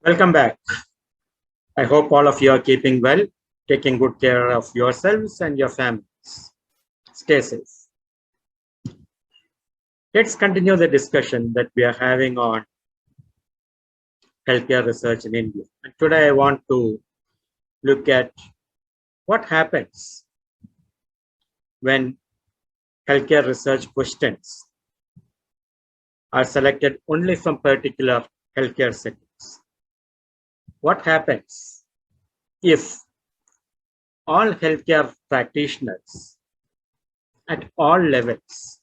Welcome back. I hope all of you are keeping well, taking good care of yourselves and your families. Stay safe. Let's continue the discussion that we are having on healthcare research in India. And today I want to look at what happens when healthcare research questions are selected only from particular healthcare settings. What happens if all healthcare practitioners at all levels,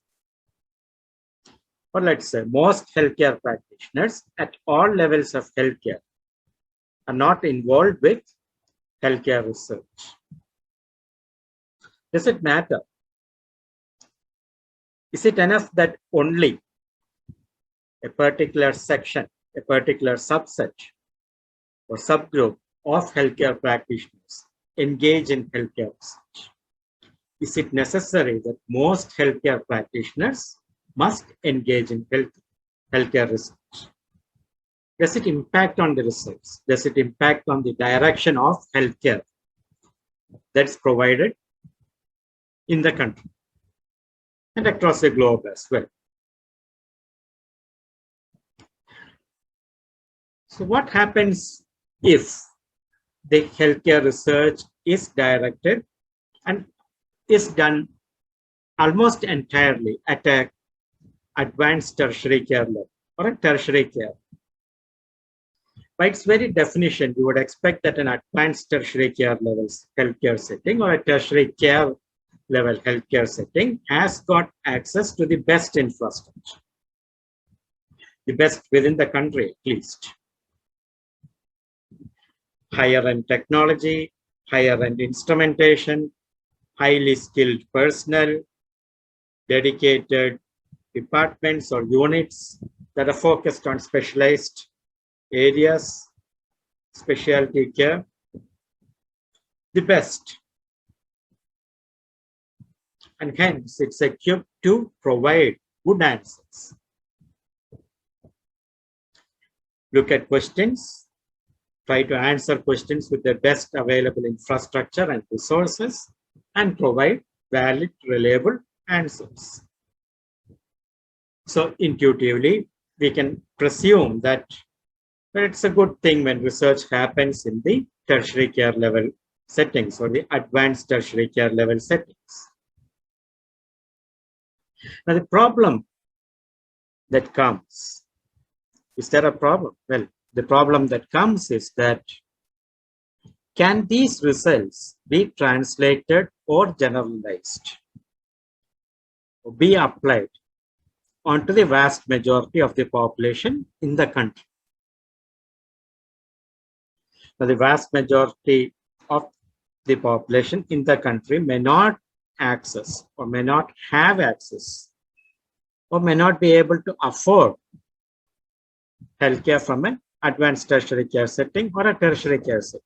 or let's say most healthcare practitioners at all levels of healthcare, are not involved with healthcare research? Does it matter? Is it enough that only a particular section, a particular subset or subgroup of healthcare practitioners engage in healthcare research? Is it necessary that most healthcare practitioners must engage in healthcare research? Does it impact on the results? Does it impact on the direction of healthcare that's provided in the country and across the globe as well? So what happens if the healthcare research is directed and is done almost entirely at an advanced tertiary care level or a tertiary care? By its very definition, you would expect that an advanced tertiary care level healthcare setting or a tertiary care level healthcare setting has got access to the best infrastructure, the best within the country at least. Higher end technology, higher end instrumentation, highly skilled personnel, dedicated departments or units that are focused on specialized areas, specialty care, the best. And hence it's equipped to provide good answers. Look at questions, try to answer questions with the best available infrastructure and resources, and provide valid, reliable answers. So intuitively, we can presume that it's a good thing when research happens in the tertiary care level settings or the advanced tertiary care level settings. Now the problem that comes, is there a problem? Well, the problem that comes is that can these results be translated or generalized or be applied onto the vast majority of the population in the country? Now, the vast majority of the population in the country may not access or may not have access or may not be able to afford healthcare from an advanced tertiary care setting or a tertiary care setting.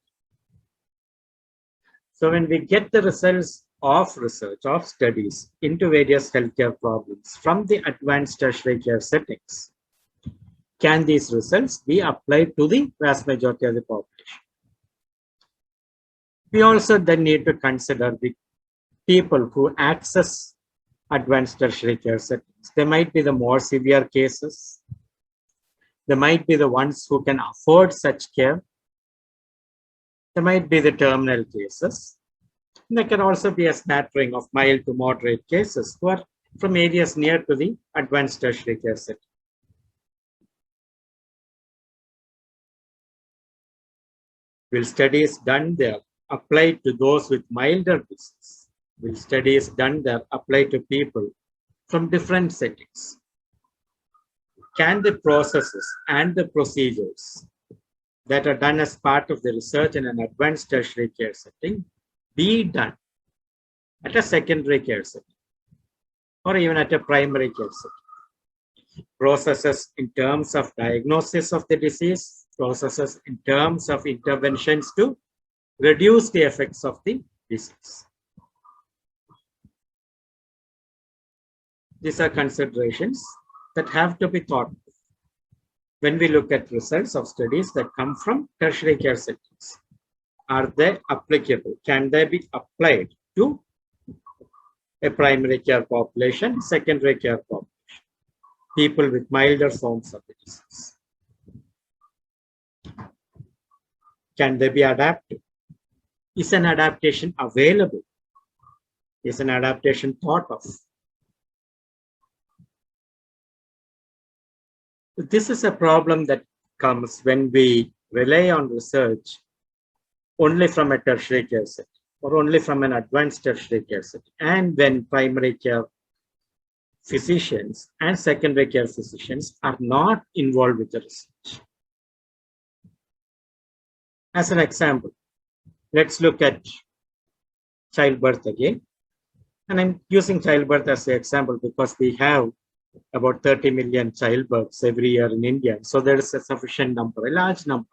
So when we get the results of research, of studies into various healthcare problems from the advanced tertiary care settings, can these results be applied to the vast majority of the population? We also then need to consider the people who access advanced tertiary care settings. They might be the more severe cases. They might be the ones who can afford such care. There might be the terminal cases. And there can also be a smattering of mild to moderate cases who are from areas near to the advanced tertiary care setting. Will studies done there apply to those with milder disease? Will studies done there apply to people from different settings? Can the processes and the procedures that are done as part of the research in an advanced tertiary care setting be done at a secondary care setting or even at a primary care setting? Processes in terms of diagnosis of the disease, processes in terms of interventions to reduce the effects of the disease. These are considerations that have to be thought of. when we look at results of studies that come from tertiary care settings, are they applicable? Can they be applied to a primary care population, secondary care population, people with milder forms of the disease? Can they be adapted? Is an adaptation available? Is an adaptation thought of? This is a problem that comes when we rely on research only from a tertiary care setting or only from an advanced tertiary care setting, and when primary care physicians and secondary care physicians are not involved with the research. As an example, let's look at childbirth again. And I'm using childbirth as an example because we have about 30 million childbirths every year in India. So there is a sufficient number, a large number.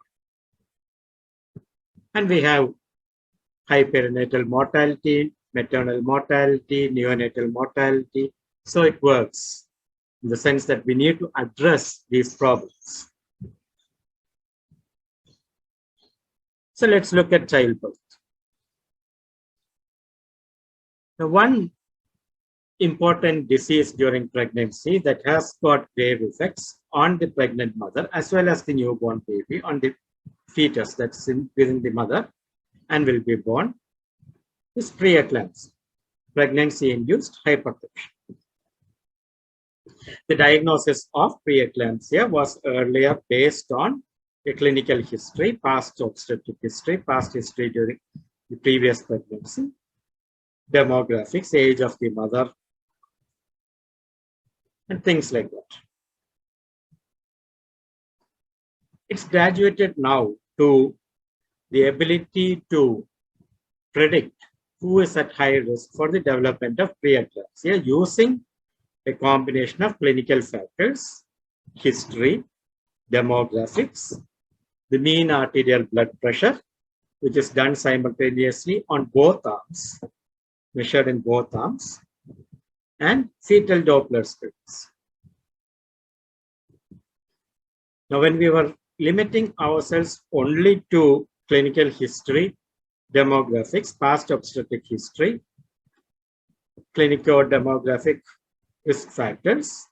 And we have high perinatal mortality, maternal mortality, neonatal mortality. So it works in the sense that we need to address these problems. So let's look at childbirth. Now, one important disease during pregnancy that has got grave effects on the pregnant mother as well as the newborn baby, on the fetus that's within the mother and will be born, is preeclampsia, pregnancy-induced hypertension. The diagnosis of preeclampsia was earlier based on a clinical history, past obstetric history, past history during the previous pregnancy, demographics, age of the mother, and things like that. It's graduated now to the ability to predict who is at high risk for the development of preeclampsia using a combination of clinical factors, history, demographics, the mean arterial blood pressure, which is done simultaneously on both arms, measured in both arms, and fetal Doppler screens. Now, when we were limiting ourselves only to clinical history, demographics, past obstetric history, clinical demographic risk factors,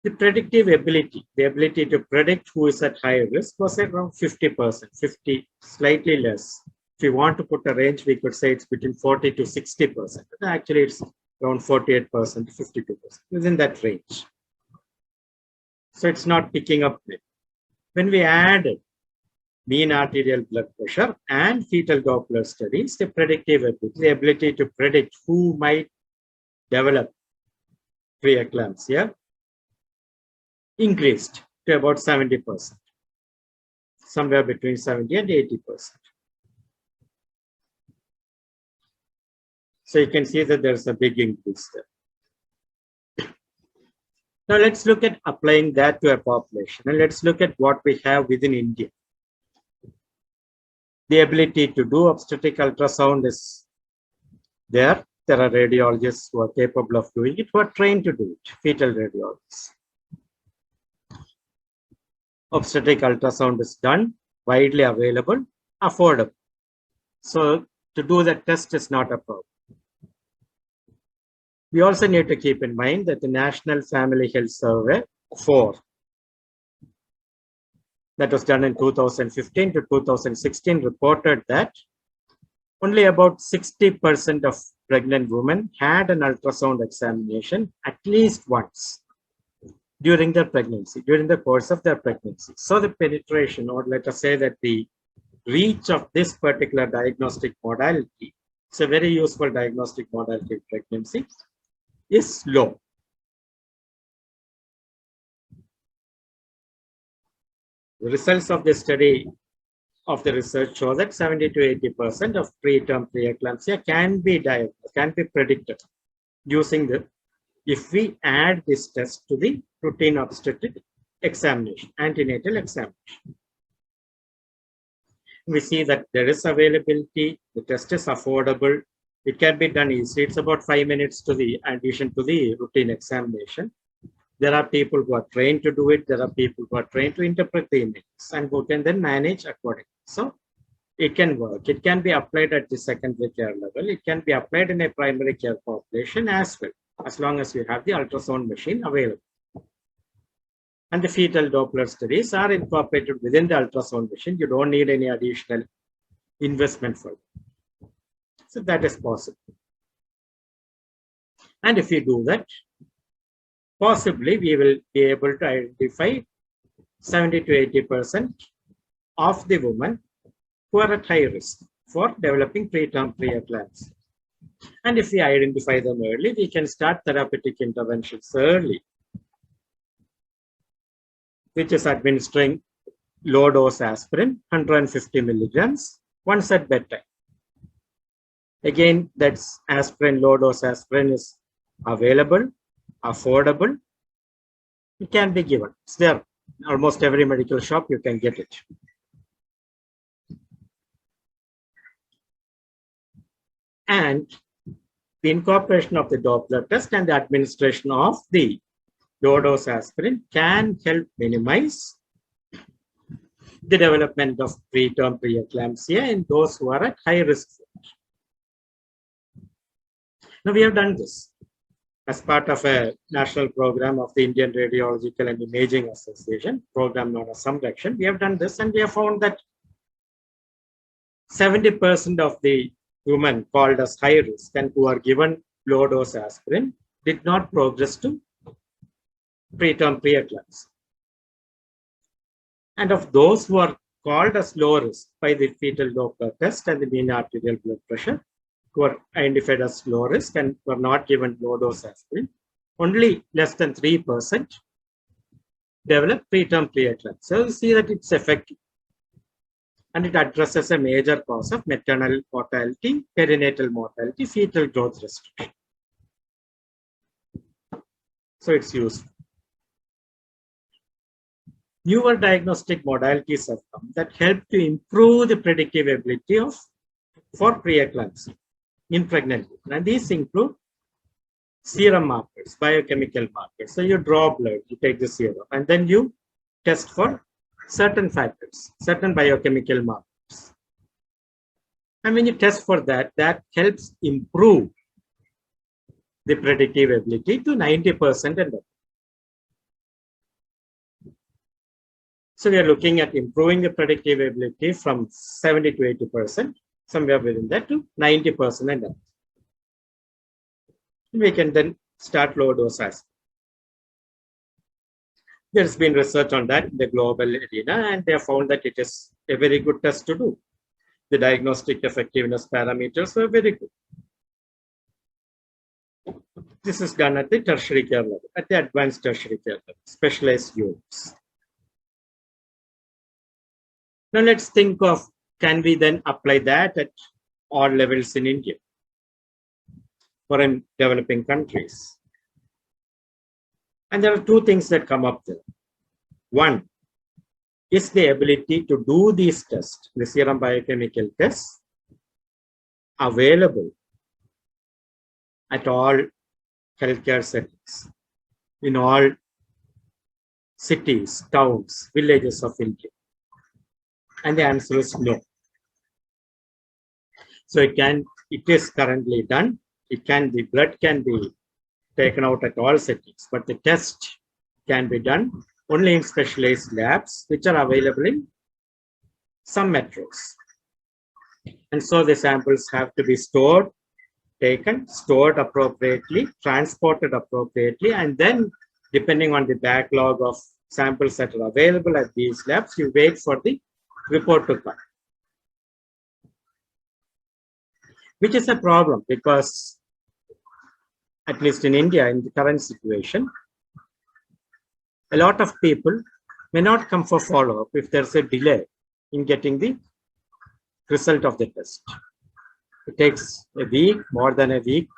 the predictive ability, the ability to predict who is at high risk was around 50%, 50, slightly less. If you want to put a range, we could say it's between 40 to 60%. Actually, it's around 48%, 52%, within that range. So it's not picking up. When we added mean arterial blood pressure and fetal Doppler studies, the predictive ability, the ability to predict who might develop preeclampsia, increased to about 70%, somewhere between 70 and 80%. So you can see that there's a big increase there. Now let's look at applying that to a population, and let's look at what we have within India. The ability to do obstetric ultrasound is there. There are radiologists who are capable of doing it, who are trained to do it, fetal radiologists. Obstetric ultrasound is done, widely available, affordable. So to do that test is not a problem. We also need to keep in mind that the National Family Health Survey 4, that was done in 2015 to 2016, reported that only about 60% of pregnant women had an ultrasound examination at least once during their pregnancy, during the course of their pregnancy. So the penetration, or let us say that the reach of this particular diagnostic modality, it's a very useful diagnostic modality in pregnancy, is low. The results of this study of the research show that 70 to 80% of preterm preeclampsia can be diagnosed, can be predicted using the, if we add this test to the routine obstetric examination, antenatal examination. We see that there is availability, the test is affordable, it can be done easily. It's about 5 minutes to the addition to the routine examination. There are people who are trained to do it. There are people who are trained to interpret the images and who can then manage accordingly. So it can work. It can be applied at the secondary care level. It can be applied in a primary care population as well, as long as you have the ultrasound machine available. And the fetal Doppler studies are incorporated within the ultrasound machine. You don't need any additional investment for it. So that is possible. And if we do that, possibly we will be able to identify 70 to 80% of the women who are at high risk for developing preterm preeclampsia. And if we identify them early, we can start therapeutic interventions early, which is administering low dose aspirin, 150 milligrams, once at bedtime. Again, that's aspirin, low dose aspirin is available, affordable. It can be given. It's there. Almost every medical shop, you can get it. And the incorporation of the Doppler test and the administration of the low dose aspirin can help minimize the development of preterm preeclampsia in those who are at high risk. Now, we have done this as part of a national program of the Indian Radiological and Imaging Association, program known as Samrakshan. We have done this and we have found that 70% of the women called as high risk and who are given low dose aspirin did not progress to preterm preeclampsia. And of those who are called as low risk by the fetal Doppler test and the mean arterial blood pressure, who are identified as low risk and were not given low dose aspirin, only less than 3% develop preterm preeclampsia. So you see that it's effective. And it addresses a major cause of maternal mortality, perinatal mortality, fetal growth restriction. So it's useful. Newer diagnostic modalities have come that help to improve the predictive ability for preeclampsia in pregnant women. And these include serum markers, biochemical markers. So you draw blood, you take the serum, and then you test for certain factors, certain biochemical markers. And when you test for that, that helps improve the predictive ability to 90% and above. So we are looking at improving the predictive ability from 70 to 80%, somewhere within that, to 90% and above. We can then start low dose aspirin. There's been research on that in the global arena, and they have found that it is a very good test to do. The diagnostic effectiveness parameters are very good. This is done at the tertiary care level, at the advanced tertiary care level, specialized units. Now let's think of, can we then apply that at all levels in India or in developing countries? And there are two things that come up there. One is the ability to do these tests, the serum biochemical tests, available at all healthcare settings, in all cities, towns, villages of India. And the answer is no. So it is currently done. The blood can be taken out at all settings, but the test can be done only in specialized labs, which are available in some metros. And so the samples have to be stored, taken, stored appropriately, transported appropriately, and then depending on the backlog of samples that are available at these labs, you wait for the report to come. Which is a problem because, at least in India, in the current situation, a lot of people may not come for follow-up if there's a delay in getting the result of the test. It takes a week, more than a week,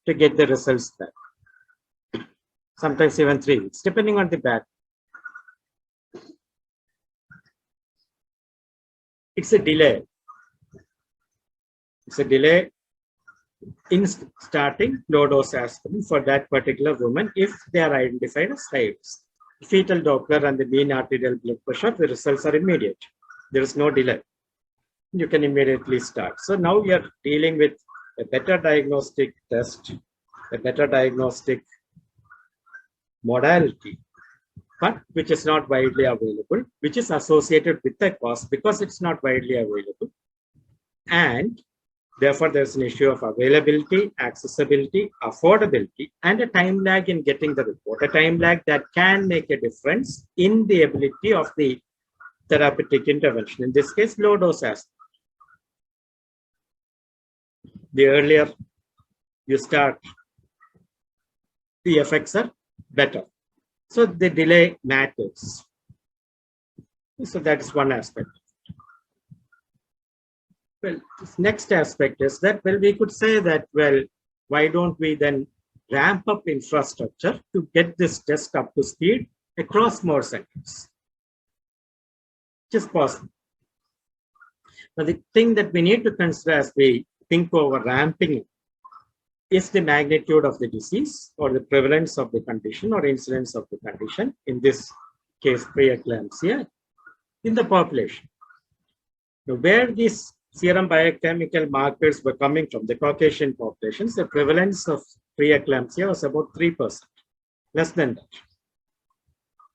to get the results back. Sometimes even 3 weeks, depending on the back. It's a delay. It's a delay in starting low dose aspirin for that particular woman if they are identified as high risk. Fetal Doppler and the mean arterial blood pressure, the results are immediate. There is no delay. You can immediately start. So now we are dealing with a better diagnostic test, a better diagnostic modality, but which is not widely available, which is associated with the cost because it's not widely available. And therefore, there's an issue of availability, accessibility, affordability, and a time lag in getting the report. A time lag that can make a difference in the ability of the therapeutic intervention. In this case, low dose aspirin. The earlier you start, the effects are better. So the delay matters. So that is one aspect. Well, this next aspect is that, well, we could say that, well, why don't we then ramp up infrastructure to get this test up to speed across more centers? Just possible. Now, the thing that we need to consider as we think over ramping is the magnitude of the disease or the prevalence of the condition or incidence of the condition, in this case, preeclampsia, in the population. Now, where these serum biochemical markers were coming from, the Caucasian populations, the prevalence of preeclampsia was about 3%, less than that,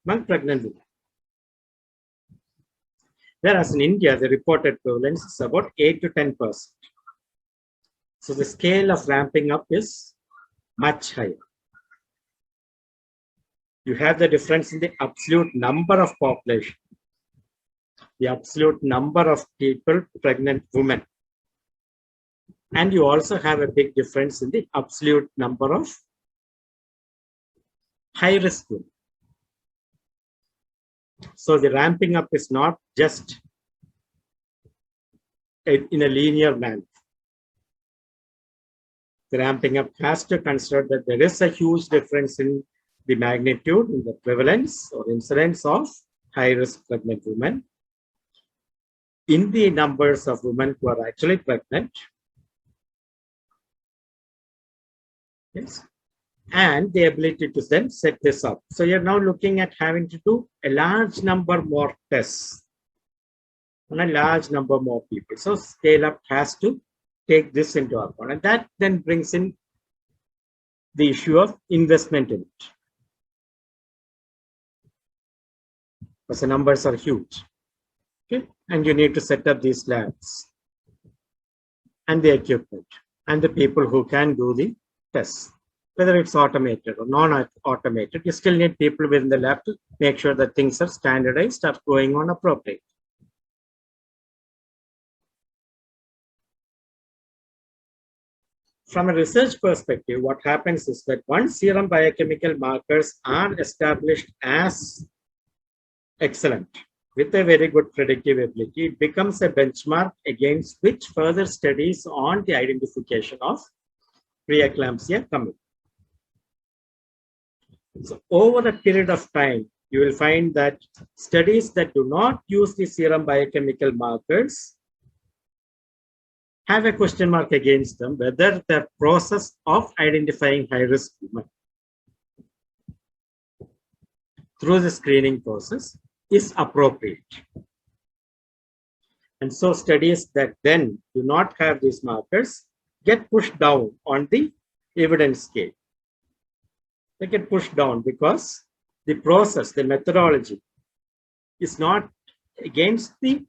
among pregnant women. Whereas in India, the reported prevalence is about 8 to 10%. So the scale of ramping up is much higher. You have the difference in the absolute number of population, the absolute number of people, pregnant women. And you also have a big difference in the absolute number of high-risk women. So the ramping up is not just in a linear manner. The ramping up has to consider that there is a huge difference in the magnitude, in the prevalence or incidence of high-risk pregnant women, in the numbers of women who are actually pregnant, yes, and the ability to then set this up. So you're now looking at having to do a large number more tests on a large number more people. So scale up has to take this into account, and that then brings in the issue of investment in it, because the numbers are huge. Okay, and you need to set up these labs and the equipment and the people who can do the tests, whether it's automated or non-automated. You still need people within the lab to make sure that things are standardized, are going on appropriately. From a research perspective, what happens is that once serum biochemical markers are established as excellent, with a very good predictive ability, it becomes a benchmark against which further studies on the identification of preeclampsia come in. So over a period of time, you will find that studies that do not use the serum biochemical markers have a question mark against them, whether the process of identifying high-risk women through the screening process is appropriate. And so studies that then do not have these markers get pushed down on the evidence scale. They get pushed down because the process, the methodology is not against the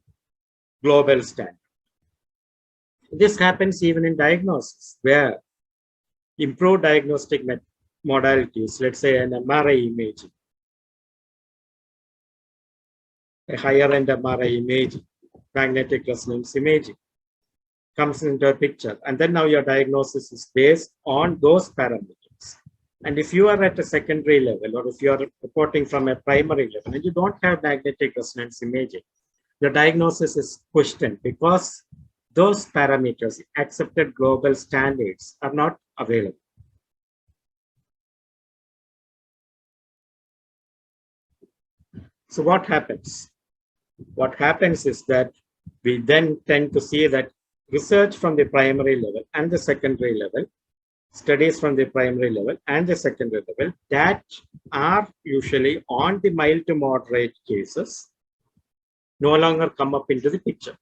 global standard. This happens even in diagnosis, where improved diagnostic modalities, let's say an MRI imaging, a higher end MRI imaging, magnetic resonance imaging, comes into a picture. And then now your diagnosis is based on those parameters. And if you are at a secondary level, or if you are reporting from a primary level and you don't have magnetic resonance imaging, your diagnosis is questioned because those parameters, accepted global standards, are not available. So what happens? What happens is that we then tend to see that research from the primary level and the secondary level studies from the primary level and the secondary level that are usually on the mild to moderate cases no longer come up into the picture.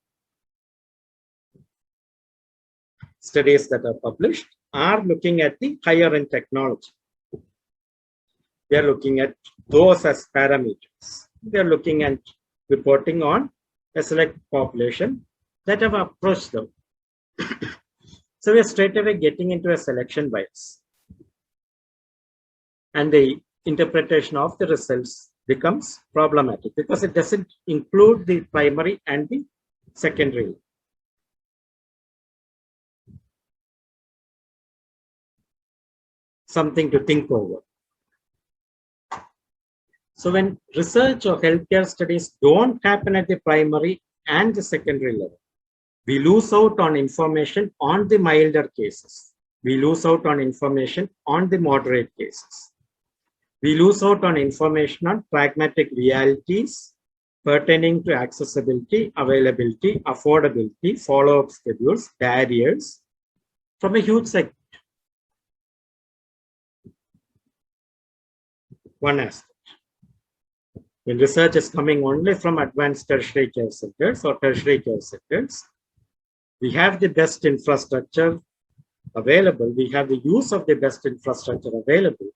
Studies that are published are looking at the higher end technology. They are looking at those as parameters. They are looking at reporting on a select population that have approached them. So we are straight away getting into a selection bias. And the interpretation of the results becomes problematic because it doesn't include the primary and the secondary. Something to think over. So when research or healthcare studies don't happen at the primary and the secondary level, we lose out on information on the milder cases. We lose out on information on the moderate cases. We lose out on information on pragmatic realities pertaining to accessibility, availability, affordability, follow-up schedules, barriers from a huge segment. One aspect. When research is coming only from advanced tertiary care centers or tertiary care centers, we have the best infrastructure available. We have the use of the best infrastructure available,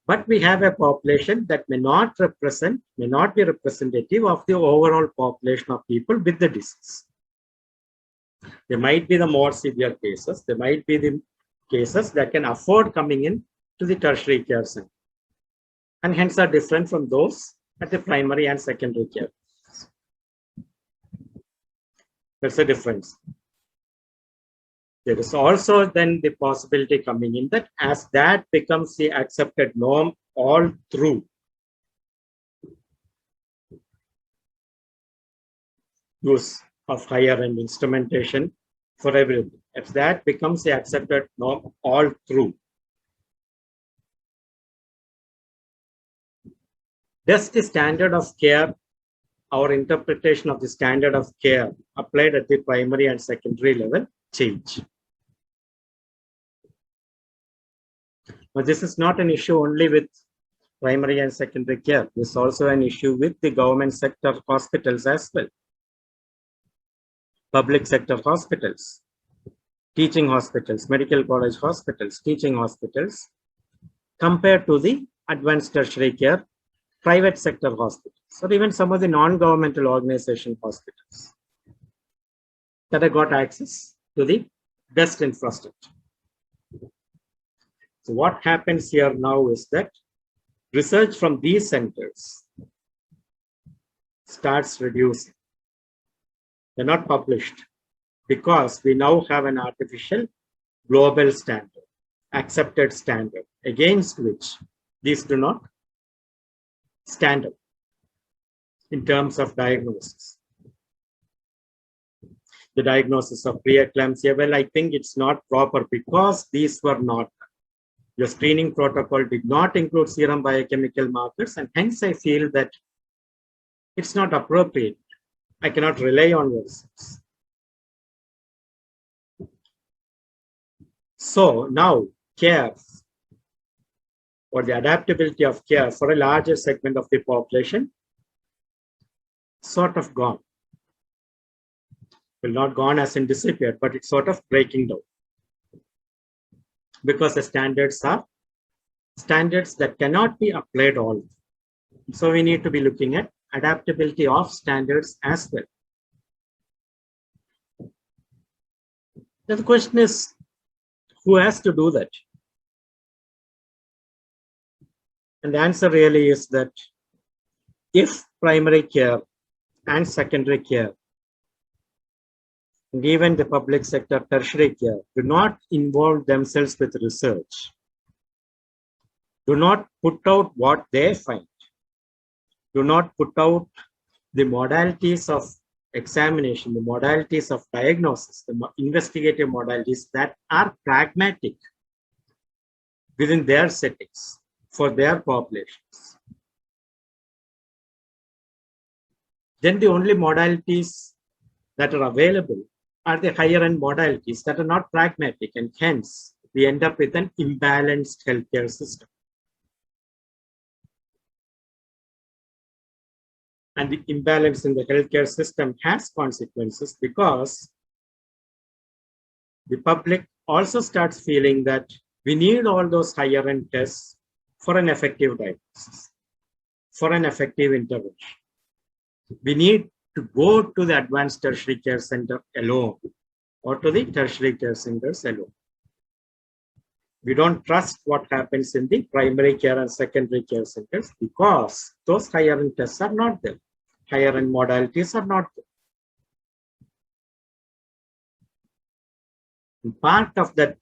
but we have a population that may not be representative of the overall population of people with the disease. There might be the more severe cases. There might be the cases that can afford coming in to the tertiary care center, and hence are different from those at the primary and secondary care. There's a difference. There is also then the possibility coming in that as that becomes the accepted norm all through, use of higher end instrumentation for everything, if that becomes the accepted norm all through, does the standard of care, our interpretation of the standard of care applied at the primary and secondary level change? But this is not an issue only with primary and secondary care. This is also an issue with the government sector hospitals as well. Public sector hospitals, teaching hospitals, medical college hospitals, teaching hospitals, compared to the advanced tertiary care private sector hospitals, or even some of the non-governmental organization hospitals that have got access to the best infrastructure. So what happens here now is that research from these centers starts reducing. They're not published because we now have an artificial global standard, accepted standard, against which these do not stand up in terms of diagnosis. The diagnosis of preeclampsia, well, I think it's not proper because these were not. Your screening protocol did not include serum biochemical markers, and hence I feel that it's not appropriate. I cannot rely on your results. So now care, or the adaptability of care for a larger segment of the population, sort of gone. Well, not gone as in disappeared, but it's sort of breaking down. Because the standards are standards that cannot be applied all. So we need to be looking at adaptability of standards as well. Now the question is, who has to do that? And the answer really is that if primary care and secondary care, and even the public sector tertiary care, do not involve themselves with research, do not put out what they find, do not put out the modalities of examination, the modalities of diagnosis, the investigative modalities that are pragmatic within their settings for their populations, then the only modalities that are available are the higher end modalities that are not pragmatic, and hence we end up with an imbalanced healthcare system. And the imbalance in the healthcare system has consequences because the public also starts feeling that we need all those higher end tests for an effective diagnosis, for an effective intervention. We need to go to the advanced tertiary care center alone or to the tertiary care centers alone. We don't trust what happens in the primary care and secondary care centers because those higher end tests are not there. Higher end modalities are not there. And part of that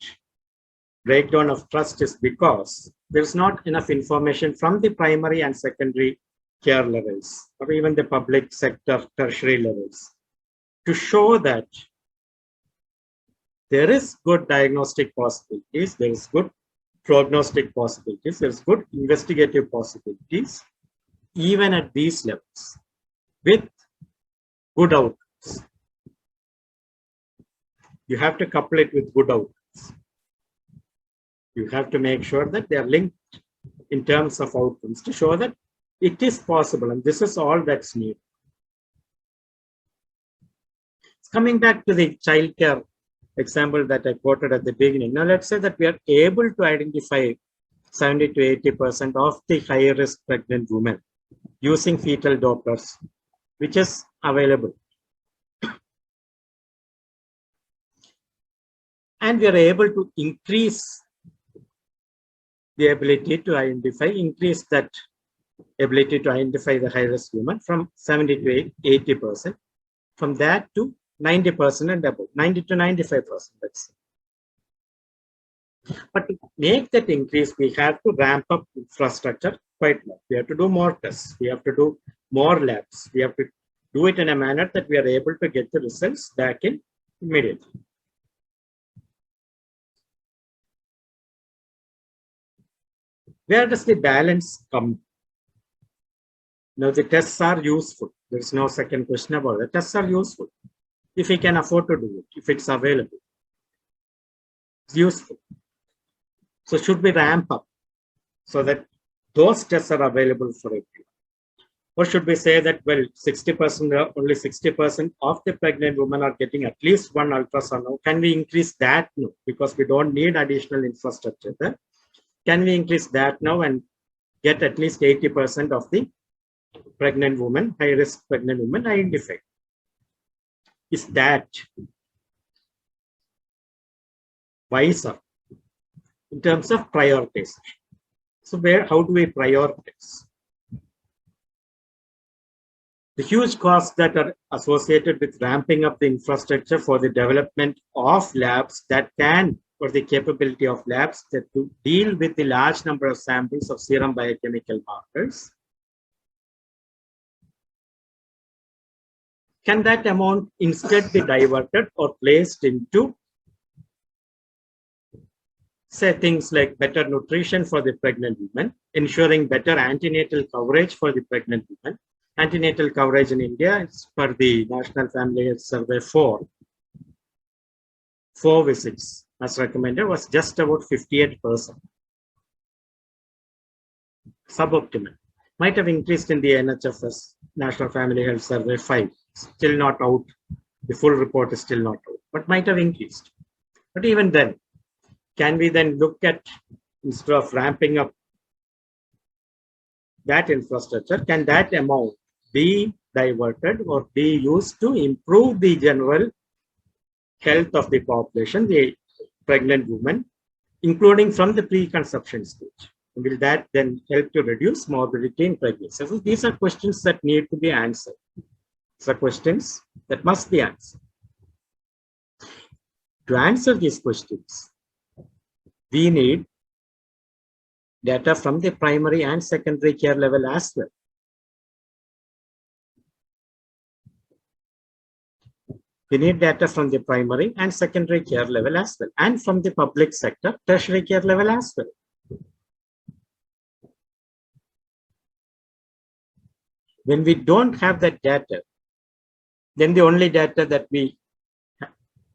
breakdown of trust is because there's not enough information from the primary and secondary care levels or even the public sector tertiary levels to show that there is good diagnostic possibilities, there is good prognostic possibilities, there's good investigative possibilities, even at these levels, with good outcomes. You have to couple it with good outcomes. You have to make sure that they are linked in terms of outcomes to show that it is possible, and this is all that's needed. Coming back to the childcare example that I quoted at the beginning. Now, let's say that we are able to identify 70 to 80% of the high-risk pregnant women using fetal Dopplers, which is available. And we are able to increase the ability to identify, increase that ability to identify the high-risk women from 70 to 80%, from that to 90% and above, 90 to 95%, let's say. But to make that increase, we have to ramp up infrastructure quite well. We have to do more tests. We have to do more labs. We have to do it in a manner that we are able to get the results back in immediately. Where does the balance come? Now, the tests are useful. There's no second question about it. The tests are useful. If we can afford to do it, if it's available, it's useful. So should we ramp up so that those tests are available for everyone? Or should we say that, well, 60%, only 60% of the pregnant women are getting at least one ultrasound now? Can we increase that? No, because we don't need additional infrastructure there. Can we increase that now and get at least 80% of the pregnant women, high-risk pregnant women identified? Is that wiser in terms of prioritization? So how do we prioritize? The huge costs that are associated with ramping up the infrastructure for the development of labs that can, or the capability of labs that to deal with the large number of samples of serum biochemical markers. Can that amount instead be diverted or placed into, say, things like better nutrition for the pregnant women, ensuring better antenatal coverage for the pregnant women? Antenatal coverage in India is per the National Family Health Survey 4 visits as recommended was just about 58%. Suboptimal. Might have increased in the NHFS, National Family Health Survey 5. Still not out. The full report is still not out, but might have increased. But even then, can we then look at, instead of ramping up that infrastructure, can that amount be diverted or be used to improve the general health of the population, the pregnant women, including from the pre-conception stage? Will that then help to reduce morbidity in pregnancy? So these are questions that need to be answered. These are questions that must be answered. To answer these questions, we need data from the primary and secondary care level as well. We need data from the primary and secondary care level as well, and from the public sector, tertiary care level as well. When we don't have that data, then the only data that we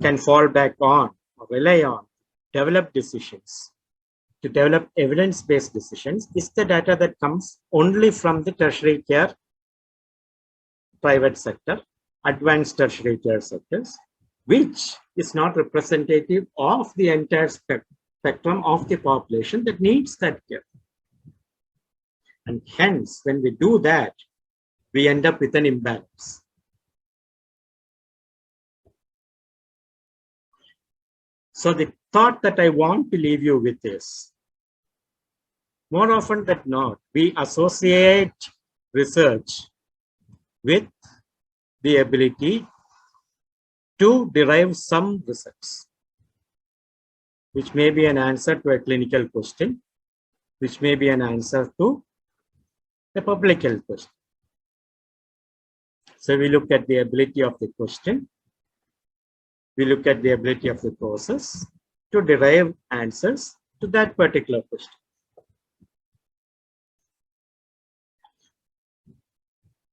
can fall back on or rely on develop decisions, to develop evidence-based decisions, is the data that comes only from the tertiary care private sector, advanced tertiary care sectors, which is not representative of the entire spectrum of the population that needs that care. And hence, when we do that, we end up with an imbalance. So the thought that I want to leave you with is, more often than not, we associate research with the ability to derive some results, which may be an answer to a clinical question, which may be an answer to a public health question. So we look at the ability of the question, we look at the ability of the process to derive answers to that particular question.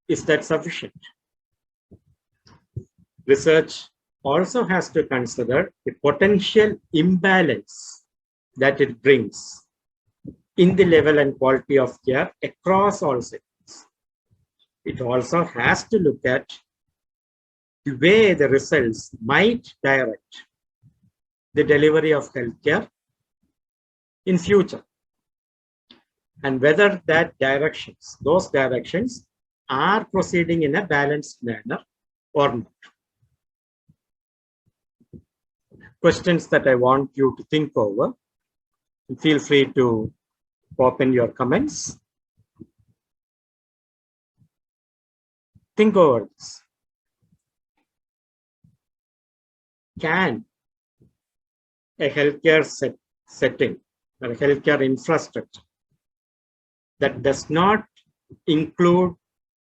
Is that sufficient? Research also has to consider the potential imbalance that it brings in the level and quality of care across all settings. It also has to look at the way the results might direct the delivery of healthcare in future, and whether those directions are proceeding in a balanced manner or not. Questions that I want you to think over. Feel free to pop in your comments. Think over this. Can a healthcare setting or a healthcare infrastructure that does not include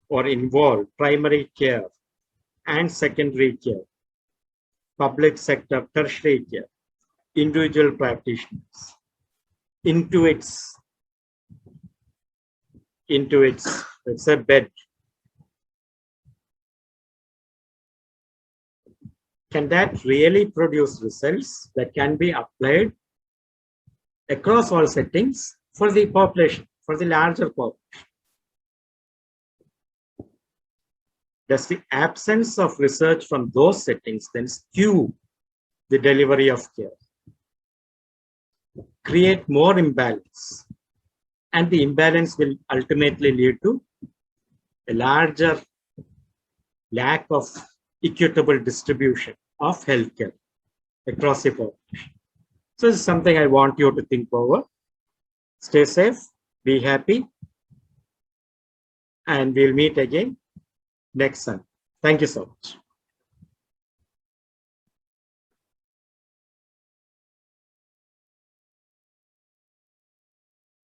or involve primary care and secondary care, public sector tertiary care, individual practitioners, into its let's say bed, can that really produce results that can be applied across all settings for the population, for the larger population? Does the absence of research from those settings then skew the delivery of care, create more imbalance, and the imbalance will ultimately lead to a larger lack of equitable distribution of healthcare across the population? So this is something I want you to think over. Stay safe, be happy, and we'll meet again next time. Thank you so much.